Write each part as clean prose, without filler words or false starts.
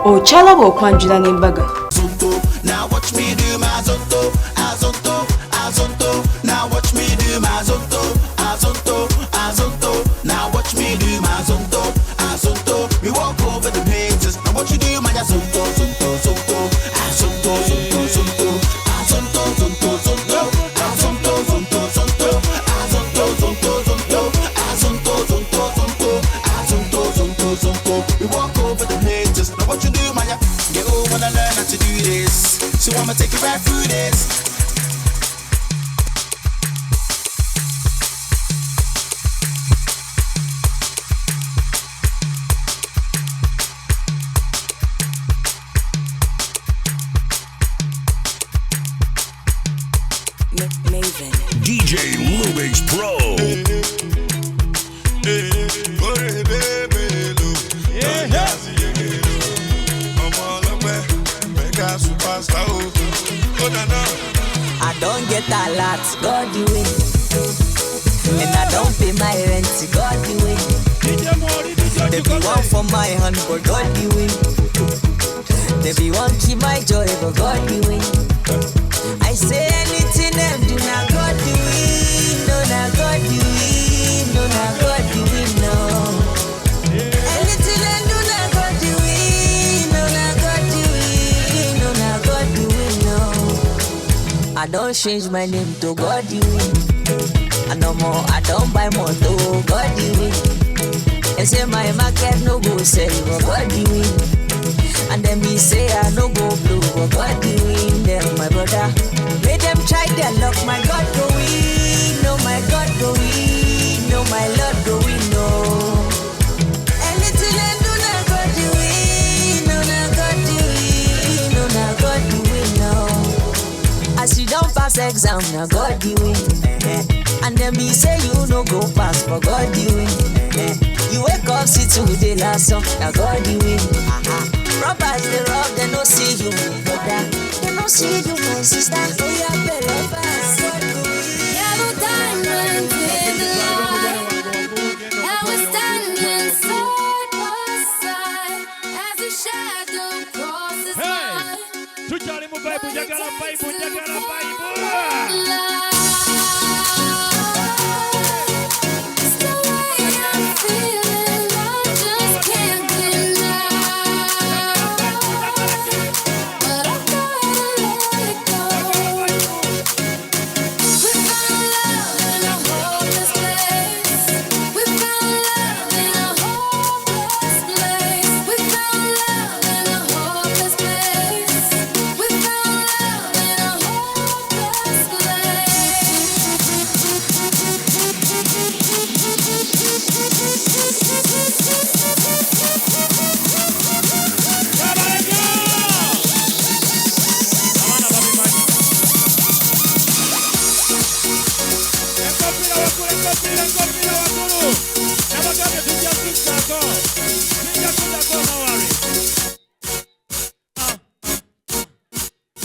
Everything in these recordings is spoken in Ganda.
Ochala bw'okwanjula n'embaga. Now watch me do my zonto, azonto, azonto. Now watch me do my zonto, azonto, azonto. Now watch me do my zonto, azonto. We walk over the pages. Now what you do my zonto, zonto, zonto, azonto, zonto, zonto, azonto, zonto, zonto, azonto, zonto, zonto, azonto, zonto, zonto, azonto, zonto, zonto, azonto, zonto, zonto. We walk over the pages. Now what you do my they all wanna learn how to do this, so I'ma take you right through this. DJ Lumix Pro. I don't get a lot, God you win. And I don't pay my rent, God you win. They be one for my hand, but God you win. They be one keep my joy, but God you win. I say anything them do not God you win. No, not God you win. No, not God you win, no. Anything them do not God you win. No, not God you win. No, not God you win, no. I don't change my name to God you win. I no more, I don't buy more to God you win. They say my market no go sell, but God you win. And then me say I no go blue, but God you win. Them my brother, let them try their luck. My God go win, no my God go win, no my Lord go win, no. Anything I do now God you win, no now God you win, no now God you win, no. As you don't pass exam, now God you win. And then me say you no go pass, but God you win. You wake up, see today last song, now God you win. Robbers they rob, they no see you, brother. They no see you, my sister. Oh yeah, better pass. Yellow diamonds in the light, and we're standing side by side as the shadow crosses mine. Tujali mu Bible, jagala Bible, jagala Bible.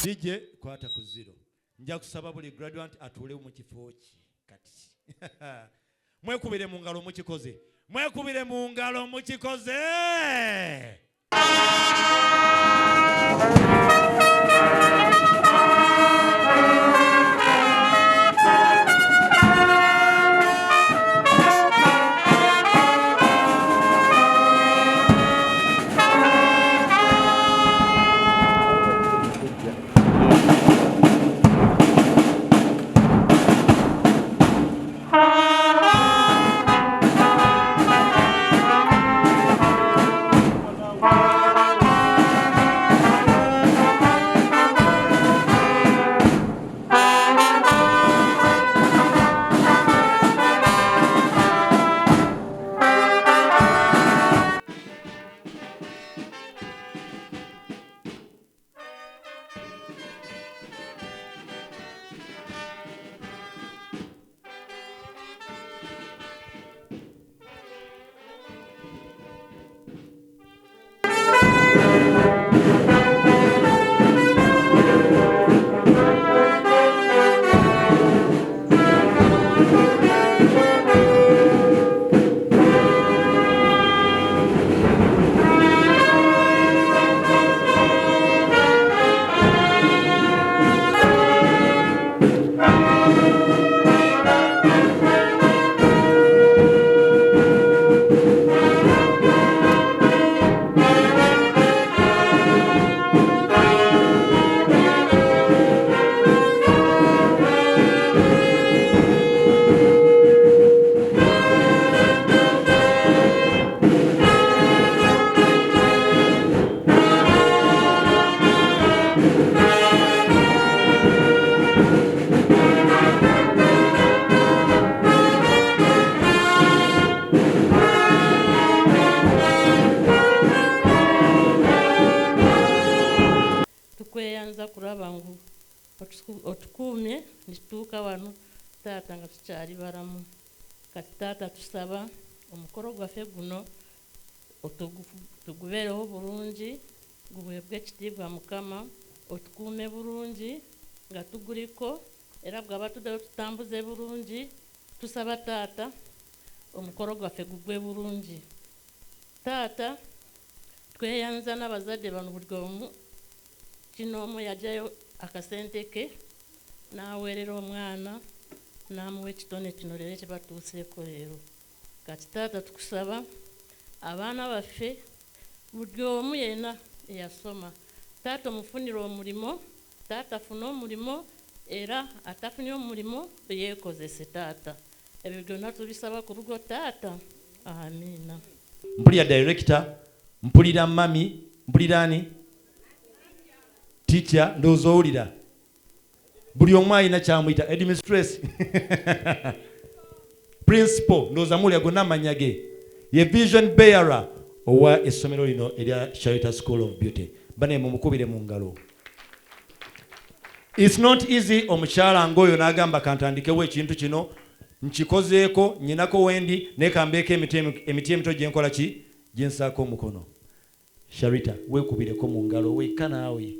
DJ kwata ku zero. Nja kusaba buli graduate atule mu kifo kati. Mwekubire mu ngalo mukikoze. Mwekubire mu ngalo mukikoze. kuraba ngu otukuumye nitutuuka wano taata nga tukyali balamu. Kati taata tusaba omukolo gwaffe guno tugubeereho bulungi, guweebwe ekitiibwa Mukama, otukuume bulungi nga tuguliko, era bw'aba tuddeyo tutambuze bulungi. Tusaba taata omukolo gwaffe gugwe bulungi. Taata tweyanza n'abazadde bano buli omu kino omu yajjayo akasente ke n'aweerera omwana n'amuwa ekitone kino leero kye batuuseeko leero. Kati taata tukusaba abaana baffe buli omu yenna eyasoma, taata omufunira omulimo, taata afune omulimo, era atafunye omulimo yeekozese taata. Ebyo byonna tubisaba ku lugo taata. Amiina. Mpulira director, mpulira mami, mpulira ani? Teacher, ndowooza owulira. Buli omu alina kyamuyita headmistress. Principal, ndowooza mulya gonna amannya ge. Ye vision bearer owa essomero lino erya Sharita School of Beauty. Bane mumukubire mu ngalo. It's not easy omukyala ng'oyo n'agamba kantandikewo ekintu kino nkikozeeko nyinako wendi nekambeeko emiti emito gyenkola ki gyensaako omukono. Sharita weekubireko mu ngalo wekka naawe.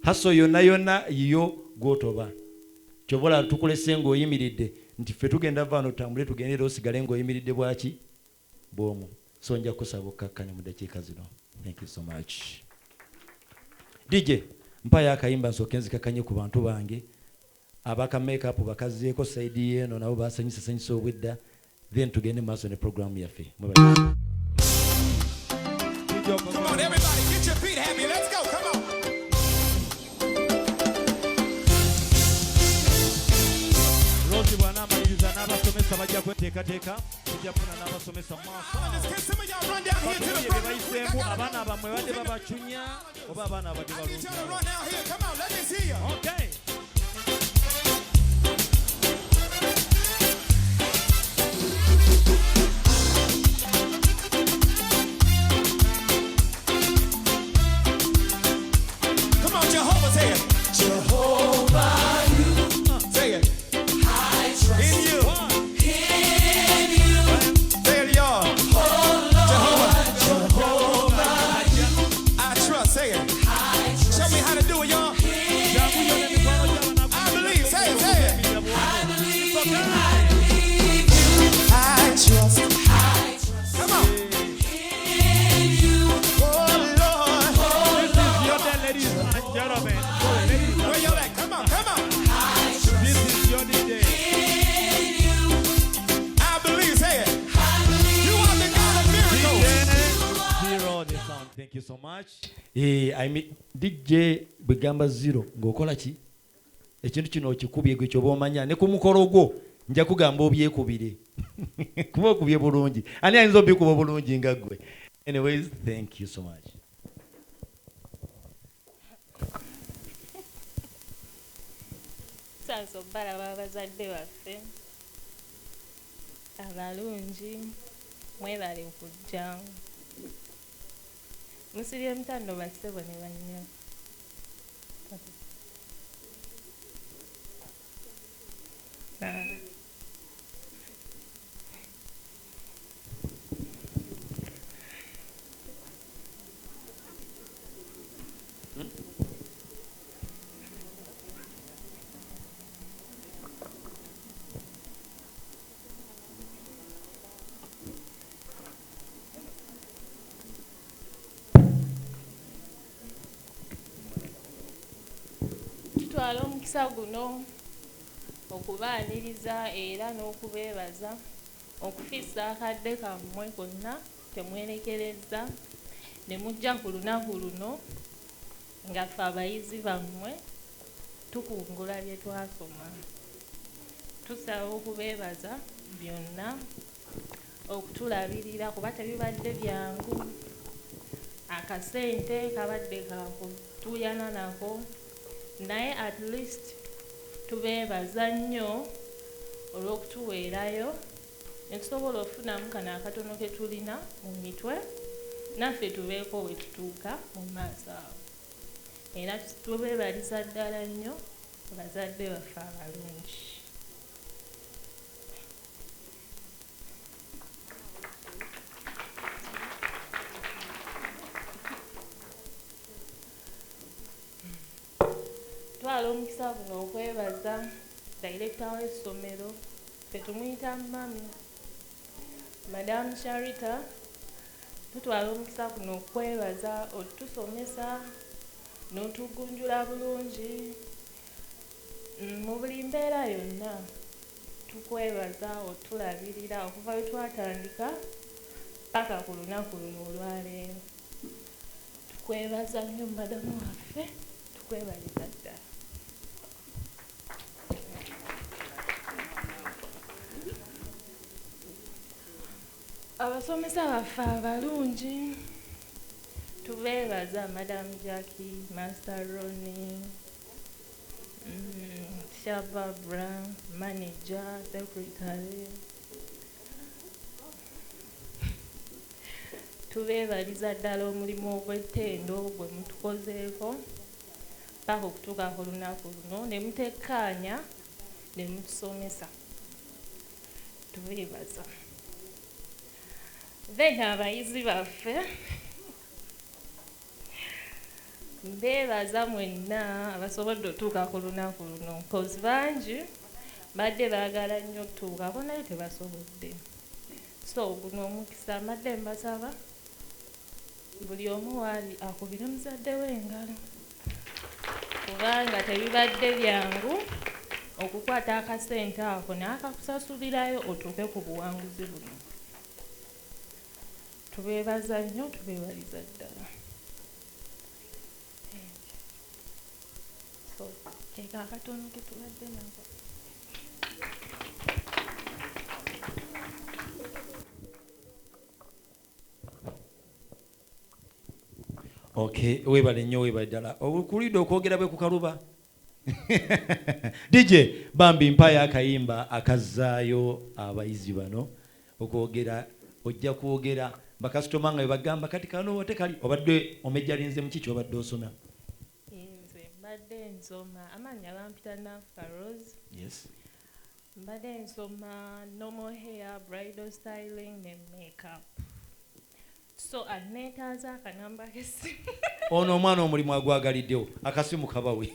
Haso yonna yonna yiyo gwotoba. Kyobola tukulese ng'oyimiridde nti ffe tugenda vano tutambule tugende era osigale ng'oyimiridde bwaki bw'omu. So nja kusaba okkakkanya mu dakiika zino. Thank you so much. DJ mpayo akayimba nsooke nzikakkanye ku bantu bange abaka make-up bakazeeko saidi yeeno nabo basanyusa obwedda, then tugende maaso ne program yaffe. Come on, everybody, get your feet happy. Let's go. Come on. Rozi bwana amaliriza n'abasomesa bajja kweteekateeka, tujja kufuna n'abasomesa mu maaso. Bayiseemu abaana bammwe badde babacunya oba abaana abadde balungi. Okay. Thank you so much. I mean, DJ Begamba Zero ng'okola ki? Ekintu kino okikubye gwe kyoba omanya ne ku mukolo gwo nja kugamba obyekubire. Kuba okubye bulungi. Ani ayinza obyekuba bulungi nga ggwe? Anyways, thank you so much. Sanso balaba abazadde baffe abalungi mwebale okujja. Musiri emutando bassebo ne bannya. Tutwala omukisa guno okubaaniriza era n'okubeebaza okufiisa akadde kammwe konna temwerekereza ne mujja ku lunaku luno nga ffe abayizi bammwe tukungula bye twasoma. Tusaba okubeebaza byonna okutulabirira kuba tebibadde byangu. Akasente kabadde kakutuyana nako naye at least tubeebaza nnyo olw'okutuweerayo ne tusobola okufunamu kano akatono ke tulina mu mitwe naffe tubeeko we tutuuka mu maaso awo. era tubeebaliza ddala nnyo bazadde baffe abalungi. Twala omukisa guno okwebaza director w'essomero ffe tumuyita mami Madam Sharita. Tutwala omukisa guno okwebaza otusomesa n'otugunjula bulungi mu buli mbeera yonna. Tukwebaza otulabirira okuva we twatandika paka ku lunaku luno olwaleero. Tukwebaza nnyo madamu waffe, tukwebaliza ddala. Abasomesa baffe abalungi tubeebaza Madam Jackie, Master Ronnie, Shababra, Manager, Secretary. Tubeebaliza ddala omulimu ogw'ettendo gwe mutukozeeko paka okutuuka ku lunaku luno ne mutekkaanya ne mutusomesa. Tubeebaza. Then abayizi baffe mbeebaza mwenna abasobodde otuuka ku lunaku luno cause bangi badde baagala nnyo okutuukako naye tebasobodde. So guno omukisa mbadde mbasaba buli omu waali akubire muzadde w'engalo kubanga tebibadde byangu okukwata akasente ako n'akakusasulirayo otuuke ku buwanguzi buno. Tubeebaza nnyo, tubeebaliza ddala. So keeka akatono ke tubadde nako. Okay, weebale nnyo weebale ddala. Okulidde okwogera bwe ku kaluba. DJ Bambi mpayo akayimba akazzaayo abayizi bano okwogera ojja kwogera bakasitoma nga bagamba kati kano tekali obadde omejjalinze mu kiki obadde osoma. Nze mbadde nsoma amanya bampita Nafuka Rose. Yes. Mbadde nsoma normal hair, bridal styling ne makeup. So aneetaaza akanamba k'essimu. Ono omwana omulimu agwagaliddewo akasimu kabawe.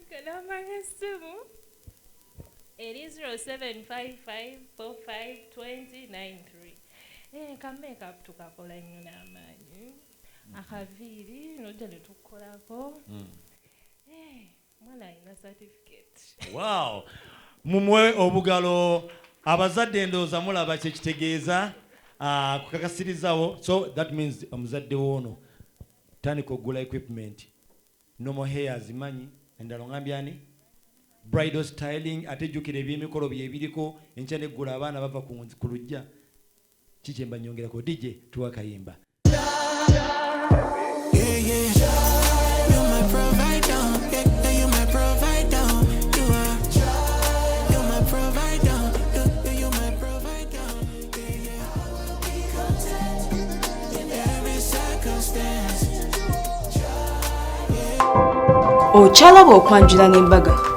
Kanamba k'essimu eri 0755452093. Ka makeup tukakola nnyo n'amaanyi. Akaviiri nojja ne tukolako. Mwana alina certificate. Wow. Mumwe obugalo abazadde ndooza mulaba kye kitegeeza. Kukakasirizawo, so that means omuzadde woono tandika okugula equipment. Normal hair azimanyi endala ngambye ani bridal styling ate jjukira ebyemikolo bye biriko enkya neggula abaana bava ku lujja kiki emba nyongerako. DJ tuwa kayimba. Okyalaba okwanjula n'embaga.